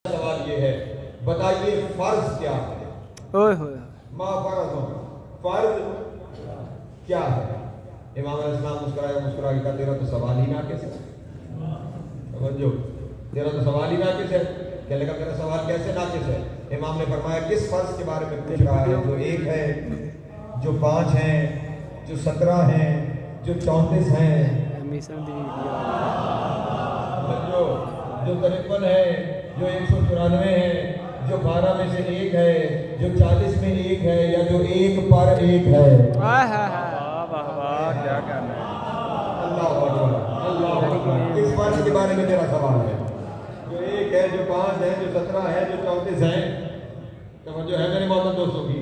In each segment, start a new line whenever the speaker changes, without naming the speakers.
सवाल ये है, बताइए फर्ज क्या है? मा फर्ज, फर्ज क्या है? इमाम अलैहिस्सलाम मुस्कुराया, मुस्कुरा के कहा तेरा तो सवाल ही नाकिस है। समझो, तेरा तो सवाल ही नाकिस है। क्या लगा मेरा सवाल कैसे नाकिस है? इमाम ने फरमाया किस फर्ज के बारे में पूछ रहा है? जो 1 है, जो 5 हैं, जो 17 हैं, जो 34 हैं, जो 53 है, जो 194 है, जो 12 में से 1 है, जो 40 में 1 है, या जो 1 पर 1 है।
क्या कहना है?
अल्लाह, इस फर्ज के बारे में तेरा सवाल है। जो 1 है, जो 5 है, जो 17 है, जो 34 है, समझो है मेरे मोहम्मद दोस्तों की।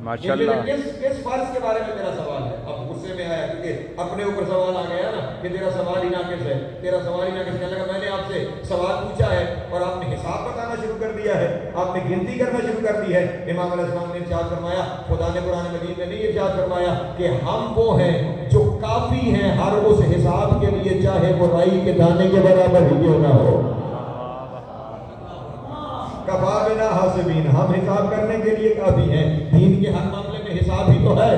माशाअल्लाह।
किस फर्ज के बारे में तेरा सवाल है? अब गुस्से में आया क्योंकि अपने ऊपर सवाल आ गया ना कि तेरा सवाल ही नाकिस है, तेरा सवाल ही नाकिस। कहने लगा मैंने आपसे सवाल पूछा है और आपने हिसाब बताना शुरू कर दिया है, आपने गिनती करना शुरू कर दी है। इमाम अलैहिस्सलाम ने इरशाद फरमाया, खुदा ने कुरान मजीद में नहीं इरशाद फरमाया कि हम वो हैं जो काफी हैं हर उस हिसाब के लिए, चाहे वो राई के दाने के बराबर ही क्यों ना हो। कफा बिना हासिबीन, हम हिसाब करने के लिए काफी हैं। दीन के हर मामले में हिसाब ही तो है,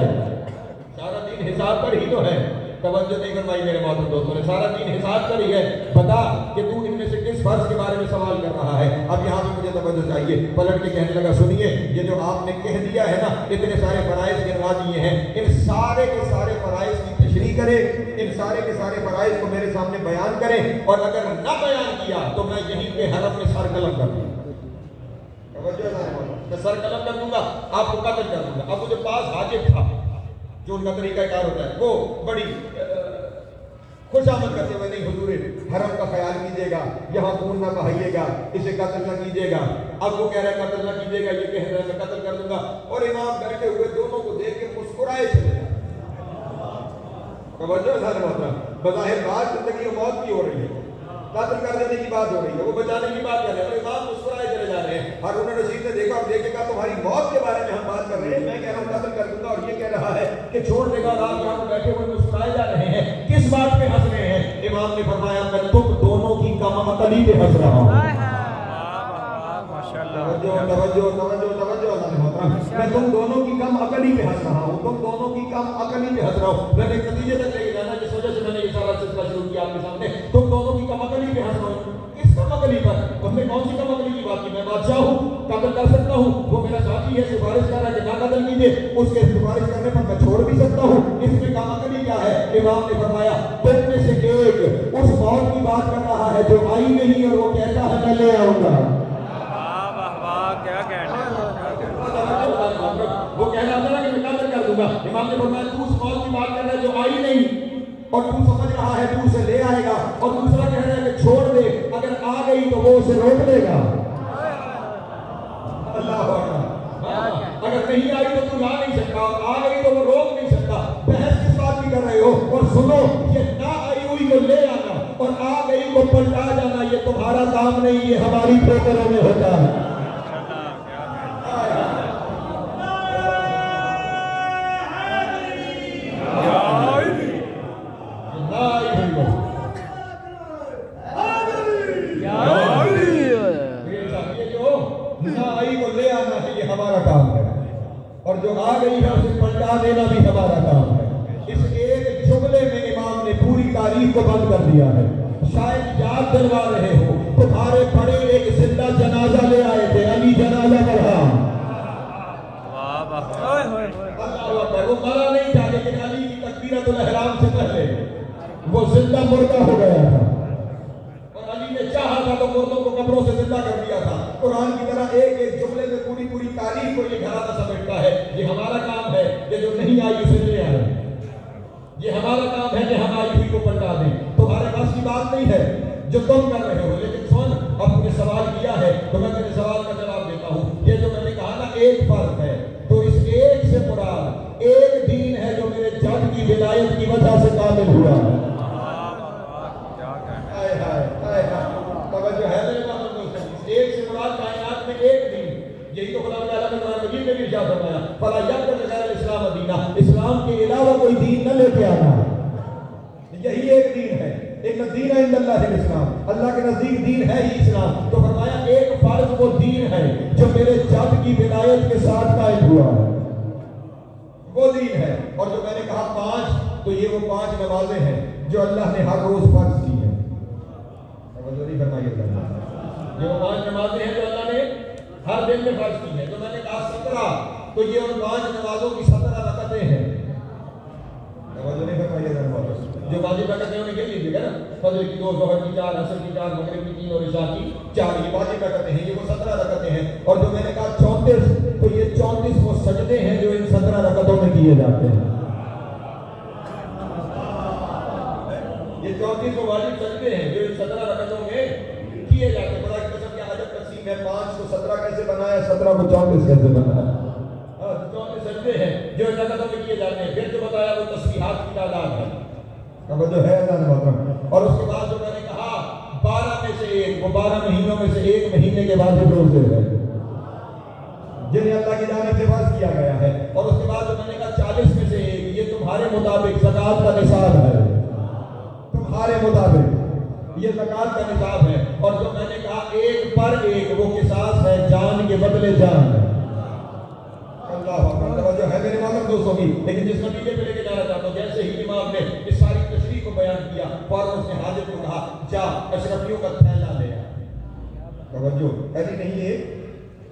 सारा दिन हिसाब पर ही तो है। तवज्जो देकर भाई मेरे मोहतरम दोस्तों ने, सारा दिन हिसाब पर ही है। बता कि तू इनमें से किस फर्ज के बारे में सवाल कर रहा है। अब यहाँ पे मुझे तवज्जो चाहिए। पलट के कहने लगा सुनिए, ये जो आपने कह दिया है ना, इतने सारे फराइज गिनवा दिए हैं, इन सारे के सारे फराइज की तशरीह करे, इन सारे के सारे फराइज को मेरे सामने बयान करें, और अगर न बयान किया तो मैं यहीं पे हरम में सर कलम कर दूंगा। मैं सर कलम कर दूंगा, आपको कत्ल कर दूंगा। अब मुझे पास हाजिर था जो उनका तरीका कार होता है, वो बड़ी खुशामद करते हुए, नहीं हुजूर हरम का ख्याल कीजिएगा, यहाँ खून ना बहाइएगा, इसे कत्ल ना कीजिएगा। अब वो कह रहा है कत्ल ना कीजिएगा, ये कह रहा है मैं कत्ल कर दूंगा। और इमाम बैठे हुए दोनों को देख के मुस्कुराए चले जाए। बज़ाहिर बात जिंदगी और मौत की हो रही है, कत्ल कर देने की बात हो रही है, वो बचाने की बात कर रहे हैं, इमाम मुस्कुराए चले जा रहे हैं। हारून रशीद ने देखा, अब देखेगा तुम्हारी मौत के बारे में हम बात कर रहे हैं, मैं कह रहा हूँ कत्ल कर दूंगा, और ये कह रहा है कि छोड़ देगा। आप यहाँ बैठे हुए मुस्कुराए जा रहे हैं, किस बात पे हंस रहे हैं? इमाम ने फरमाया मैं तुम दोनों की कम अकली पे हंस रहा हूँ। मैं तुम दोनों की कम अकली पे हंस रहा हूँ, तुम दोनों की कम अकली पे हंस रहा हूँ। मैंने नतीजे तक लेके जाना, जिस वजह से मैंने ये सारा सिलसिला शुरू किया आपके सामने। तुम दोनों की कम अकली पे हंस रहा हूँ। किस कम अकली पर? हमने कौन सी कम अकली की बात की? मैं बादशाह हूँ, कत्ल कर सकता हूँ, वो मेरा साथी है, सिफारिश कर रहा है कि ना कत्ल कीजिए, उसके सिफारिश करने पर मैं छोड़ भी सकता हूँ। इसमें कम अकली क्या है? इमाम ने फरमाया तुम में से एक उस मौत की बात कर रहा है जो आई नहीं, और वो कहता है मैं ले आऊंगा।
क्या कहना है?
वो कहना था ना कि मैं कत्ल कर दूंगा। इमाम ने फरमाया तू उस मौत की बात कर रहा है जो आई नहीं, और तू समझ रहा है तू उसे ले आएगा, और दूसरा कह रहा है कि छोड़ दे, अगर आ गई तो वो उसे रोक देगा। अल्लाह अगर नहीं आई तो तू ला नहीं सकता, आ गई तो वो रोक नहीं सकता। बहस किस बात की कर रहे हो? और सुनो, ये ना आई हुई को ले आना और आ गई को पलटा जाना, ये तुम्हारा काम नहीं, ये हमारी पेपरों में होता है। और जो आ गई है उसे पलटा देना भी हमारा काम है। इस एक जुमले में इमाम ने पूरी तारीख को बंद कर दिया है। शायद याद दिलवा रहे हो, तुम्हारे बड़े एक जिंदा जनाजा ले आए थे, अली जनाजा पढ़ा। वो मरा नहीं था, लेकिन अली की तकबीरतुल इहराम से पहले वो जिंदा मुर्दा हो गया था, और अली ने चाहा था तो मुर्दों को कब्रों से जिंदा कर दिया था। कुरान की तरह एक एक जुमले में पूरी पूरी तारीख को ये घराना समेटता है। ये हमारा काम है कि जो नहीं आई उसे ले आए, ये हमारा काम है कि हम आई हुई को पलटा दें। तुम्हारे पास की बात नहीं है जो तुम कर रहे हो। लेकिन सुन, अब तुमने सवाल किया है तो मैं तेरे सवाल का जवाब देता हूँ। ये जो मैंने कहा ना एक फर्ज है, तो इस एक से मुराद एक दीन है जो मेरे जज की विलायत की वजह से कामिल हुआ है। एक से मुराद कायनात में एक दिन, यही तो खुदा ताला ने कुरान मजीद में भी इरशाद फरमाया, फला यब्तगि गैर इस्लाम दीना, इस्लाम के अलावा कोई दीन न लेके आना। यही एक दीन है, एक दीन है इंदल्लाह इस्लाम, अल्लाह के नजदीक दीन है ही इस्लाम। तो फरमाया एक मेरे जद की विलायत के साथ कायम हुआ है, वो दीन है। और जो मैंने कहा 5, तो ये वो 5 नमाजें हैं जो अल्लाह ने हर रोज फर्ज की है। ये वो 5 नमाजें हैं जो अल्लाह ने हर दिन में फर्ज की है। जो मैंने कहा 17, तो ये उन 5 नमाजों की 17 रकअतें हैं। जो वाजिब रकअतें उन्हें गिन लीजिएगा ना, फजर की 2, ज़ोहर की 4, असर की 4, मगरिब की 3 और इशा की 4, ये वाजिब रकअतें हैं। ये वो 17 रकअतें हैं। और जो मैंने कहा 34, तो ये 34 वो सजदे हैं जो इन 17 रकअतों में किए जाते हैं। ये 34 वो वाजिब सजदे हैं जो इन 17 रकअतों में किए जाते हैं। बड़ा कसम क्या अजब तकसीम है। 5 को 17 कैसे बनाया, 17 को 34 कैसे बनाया? 34 सजदे हैं जो इन रकअतों में किए जाते हैं। फिर जो बताया वो तस्बीहात की तादाद है, जो है। और उसके बाद जो मैंने कहा 12 में से एक, वो 12 महीनों में से एक महीने के बाद रोजे हैं जिन्हें अल्लाह की जानिब से फर्ज किया गया है। और उसके बाद जो मैंने कहा 40 में से एक, ये तुम्हारे मुताबिक ज़कात का निसाब है, तुम्हारे मुताबिक ये ज़कात का निसाब है। और जो मैंने कहा 1 पर 1, वो किसास है, जान के बदले जान। अल्लाह जो है मेरे मालूम दोस्तों की। लेकिन जिस नतीजे पे लेके जाना चाहता हूँ, जैसे ही इमाम ने इस सारी तशरीह को बयान किया, फौरन उसने हाजिर को कहा, जा अशरफियों का थैला ले आ। तवज्जो ऐसी नहीं है,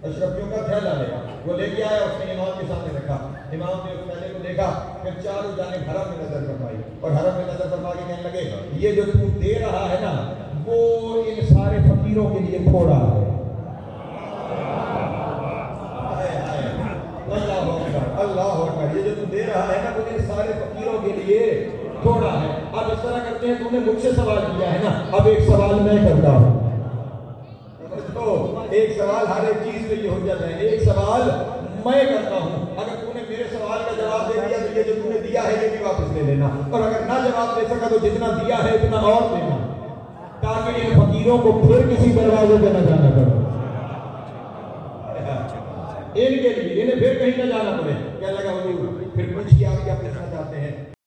अशरफियों का थैला ले आ। वो लेके आया, उसने इमाम के सामने रखा। इमाम ने उस थैले को देखा, फिर चारों जानिब हरम में नजर फरमाई और हरम में नजर फरमा के कहने लगे, ये जो तू दे रहा है ना, वो इन सारे फकीरों के लिए थोड़ा है। अल्लाह अकबर, ये जो तू दे रहा है ना, वो इन सारे फकीरों के लिए थोड़ा है। अब इस तरह करते हैं, तूने मुझसे सवाल किया है ना, अब एक सवाल मैं करता हूँ। तो एक सवाल हर एक चीज पे ये हो जाता है, एक सवाल मैं करता हूँ। अगर तूने मेरे सवाल का जवाब दे दिया, तो ये जो तूने दिया है ये भी वापस ले लेना। और अगर ना जवाब दे सका, तो जितना दिया है इतना और देना, ताकि इन फकीरों को फिर किसी दरवाजे पे न जाना पड़े, इनके लिए इन्हें फिर कहीं ना जाना पड़े। क्या लगा हुजूर, फिर पूछिए आप क्या पूछना चाहते हैं?